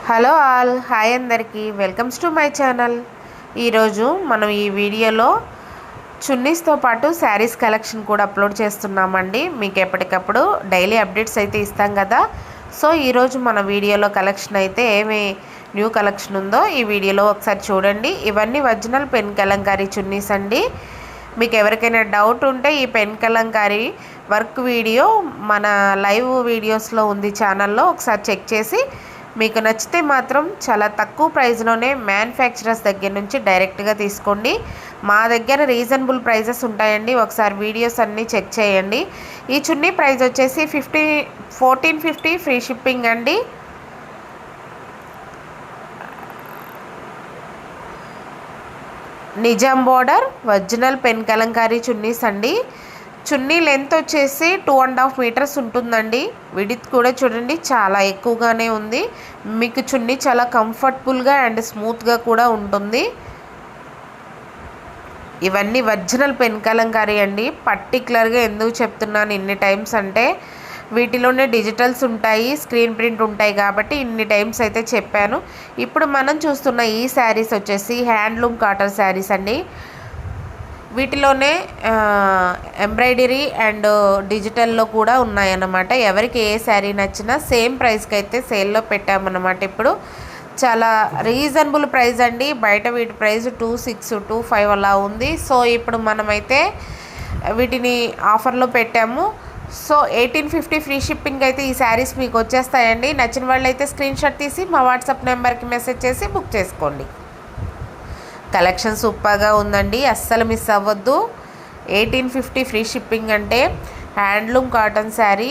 Hello all, hi అందరికీ, welcomes to my channel. ఈరోజు మనం ఈ వీడియోలో చున్నీస్తో పాటు శారీస్ కలెక్షన్ కూడా అప్లోడ్ చేస్తున్నామండి. మీకు ఎప్పటికప్పుడు డైలీ అప్డేట్స్ అయితే ఇస్తాం కదా. సో ఈరోజు మన వీడియోలో కలెక్షన్ అయితే ఏమి న్యూ కలెక్షన్ ఉందో ఈ వీడియోలో ఒకసారి చూడండి. ఇవన్నీ ఒరిజినల్ పెన్ కలంకారీ చున్నీస్ అండి. మీకు ఎవరికైనా డౌట్ ఉంటే ఈ పెన్ కలంకారీ వర్క్ వీడియో మన లైవ్ వీడియోస్లో ఉంది ఛానల్లో, ఒకసారి చెక్ చేసి మీకు నచ్చితే మాత్రం చాలా తక్కువ ప్రైస్లోనే మ్యానుఫ్యాక్చరర్స్ దగ్గర నుంచి డైరెక్ట్గా తీసుకోండి. మా దగ్గర రీజనబుల్ ప్రైజెస్ ఉంటాయండి. ఒకసారి వీడియోస్ అన్నీ చెక్ చేయండి. ఈ చున్నీ ప్రైస్ వచ్చేసి 1450 ఫ్రీ షిప్పింగ్ అండి. Nizam border original pen Kalamkari chunnis అండి. చున్నీ లెంత్ వచ్చేసి 2.5 మీటర్స్ ఉంటుందండి. విడ్త్ కూడా చూడండి చాలా ఎక్కువగానే ఉంది. మీకు చున్నీ చాలా కంఫర్టబుల్గా అండ్ స్మూత్గా కూడా ఉంటుంది. ఇవన్నీ ఒరిజినల్ పెన్ కలంకారీ అండి. పర్టికులర్గా ఎందుకు చెప్తున్నాను ఇన్ని టైమ్స్ అంటే, వీటిలోనే డిజిటల్స్ ఉంటాయి, స్క్రీన్ ప్రింట్ ఉంటాయి కాబట్టి ఇన్ని టైమ్స్ అయితే చెప్పాను. ఇప్పుడు మనం చూస్తున్న ఈ శారీస్ వచ్చేసి హ్యాండ్లూమ్ కాటన్ శారీస్ అండి. వీటిలోనే ఎంబ్రాయిడరీ అండ్ డిజిటల్లో కూడా ఉన్నాయన్నమాట. ఎవరికి ఏ శారీ నచ్చినా సేమ్ ప్రైస్కి అయితే సేల్లో పెట్టామన్నమాట. ఇప్పుడు చాలా రీజనబుల్ ప్రైస్ అండి. బయట వీటి ప్రైస్ 2600, 2500 అలా ఉంది. సో ఇప్పుడు మనమైతే వీటిని ఆఫర్లో పెట్టాము. సో 1850 ఫ్రీ షిప్పింగ్ అయితే ఈ శారీస్ మీకు వచ్చేస్తాయండి. నచ్చిన వాళ్ళు అయితే స్క్రీన్ షాట్ తీసి మా వాట్సాప్ నెంబర్కి మెసేజ్ చేసి బుక్ చేసుకోండి. కలెక్షన్ సూపర్గా ఉందండి, అస్సలు మిస్ అవ్వద్దు. 1850 ఫ్రీ షిప్పింగ్ అంటే హ్యాండ్లూమ్ కాటన్ శారీ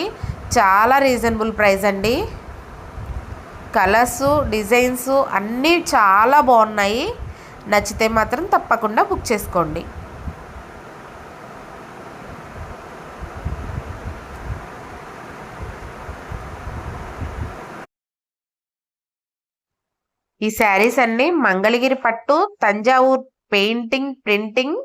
చాలా రీజనబుల్ ప్రైస్ అండి. కలర్స్, డిజైన్స్ అన్నీ చాలా బాగున్నాయి. నచ్చితే మాత్రం తప్పకుండా బుక్ చేసుకోండి. ఈ శారీస్ అన్నీ మంగళగిరి పట్టు, Thanjavur painting, printing,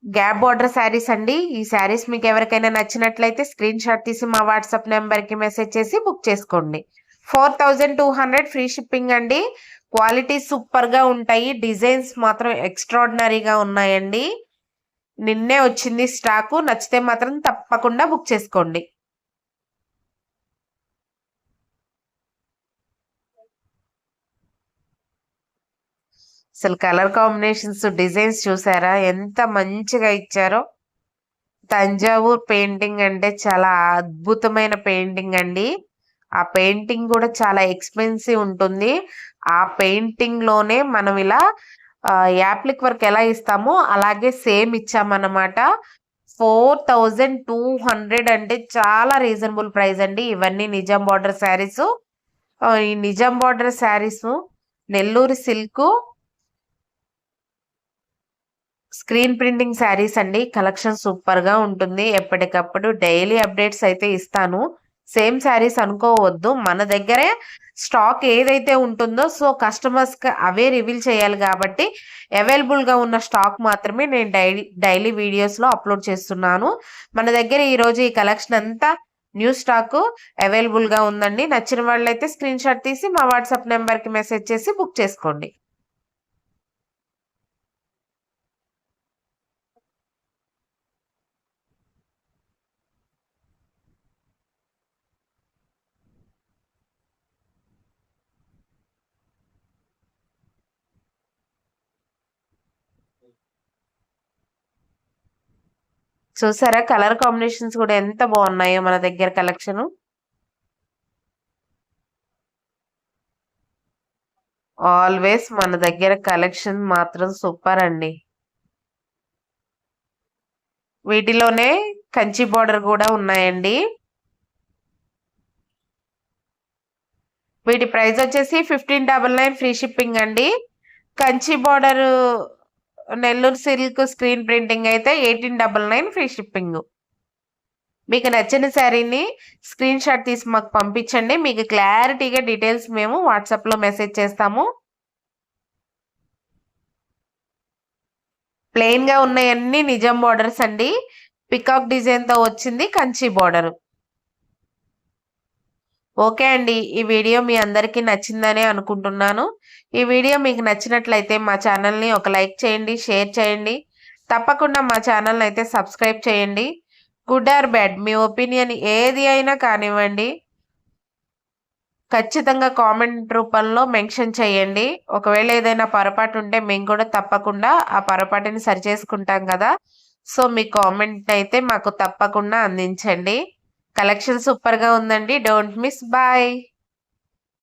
gap border saris అండి. ఈ శారీస్ మీకు ఎవరికైనా నచ్చినట్లయితే స్క్రీన్ షాట్ తీసి మా వాట్సాప్ నెంబర్కి మెసేజ్ చేసి బుక్ చేసుకోండి. 4200 ఫ్రీ షిప్పింగ్ అండి. క్వాలిటీ సూపర్గా ఉంటాయి. డిజైన్స్ మాత్రం ఎక్స్ట్రాడినరీగా ఉన్నాయండి. నిన్నే వచ్చింది స్టాకు. నచ్చితే మాత్రం తప్పకుండా బుక్ చేసుకోండి. అసలు కలర్ కాంబినేషన్స్, డిజైన్స్ చూసారా ఎంత మంచిగా ఇచ్చారో. తంజావూర్ పెయింటింగ్ అంటే చాలా అద్భుతమైన పెయింటింగ్ అండి. ఆ పెయింటింగ్ కూడా చాలా ఎక్స్పెన్సివ్ ఉంటుంది. ఆ పెయింటింగ్ లోనే మనం ఇలా యాప్లిక్ వర్క్ ఎలా ఇస్తామో అలాగే సేమ్ ఇచ్చామన్నమాట. 4200 అంటే చాలా రీజనబుల్ ప్రైస్ అండి. ఇవన్నీ నిజాం బార్డర్ శారీస్. ఈ Nizam border saris Nellore silk screen printing saris అండి. కలెక్షన్ సూపర్గా ఉంటుంది. ఎప్పటికప్పుడు డైలీ అప్డేట్స్ అయితే ఇస్తాను. సేమ్ శారీస్ అనుకోవద్దు, మన దగ్గరే స్టాక్ ఏదైతే ఉంటుందో సో కస్టమర్స్కి అవే రివీల్ చేయాలి కాబట్టి అవైలబుల్గా ఉన్న స్టాక్ మాత్రమే నేను డైలీ వీడియోస్లో అప్లోడ్ చేస్తున్నాను. మన దగ్గర ఈరోజు ఈ కలెక్షన్ అంతా న్యూ స్టాక్ అవైలబుల్గా ఉందండి. నచ్చిన వాళ్ళైతే స్క్రీన్ షాట్ తీసి మా వాట్సాప్ నెంబర్కి మెసేజ్ చేసి బుక్ చేసుకోండి. చూసారా కలర్ కాంబినేషన్స్ కూడా ఎంత బాగున్నాయో మన దగ్గర కలెక్షన్. ఆల్వేస్ మన దగ్గర కలెక్షన్ మాత్రం సూపర్ అండి. వీటిలోనే కంచి బోర్డర్ కూడా ఉన్నాయండి. వీటి ప్రైస్ వచ్చేసి 1599 ఫ్రీ షిప్పింగ్ అండి. Kanchi border Nellore silk screen printing అయితే 1899 ఫ్రీ షిప్పింగ్. మీకు నచ్చిన శారీని స్క్రీన్ షాట్ తీసి మాకు పంపించండి. మీకు క్లారిటీగా డీటెయిల్స్ మేము వాట్సాప్లో మెసేజ్ చేస్తాము. ప్లెయిన్గా ఉన్నాయన్నీ నిజాం బోర్డర్స్ అండి. పికాక్ డిజైన్తో వచ్చింది కంచి బోర్డర్. ఓకే అండి. ఈ వీడియో మీ అందరికీ నచ్చిందనే అనుకుంటున్నాను. ఈ వీడియో మీకు నచ్చినట్లయితే మా ఛానల్‌ని ఒక లైక్ చేయండి, షేర్ చేయండి. తప్పకుండా మా ఛానల్‌ని అయితే సబ్స్క్రైబ్ చేయండి. Good or bad me opinion ఏది అయినా కానివ్వండి, ఖచ్చితంగా కామెంట్ రూపంలో మెన్షన్ చేయండి. ఒకవేళ ఏదైనా పొరపాటు ఉంటే మేము కూడా తప్పకుండా ఆ పొరపాటుని సరిచేసుకుంటాం గదా! సో, మీ కామెంట్ అయితే మాకు తప్పకుండా అందించండి. కలెక్షన్ సూపర్‌గా ఉందండి. Don't miss. బాయ్.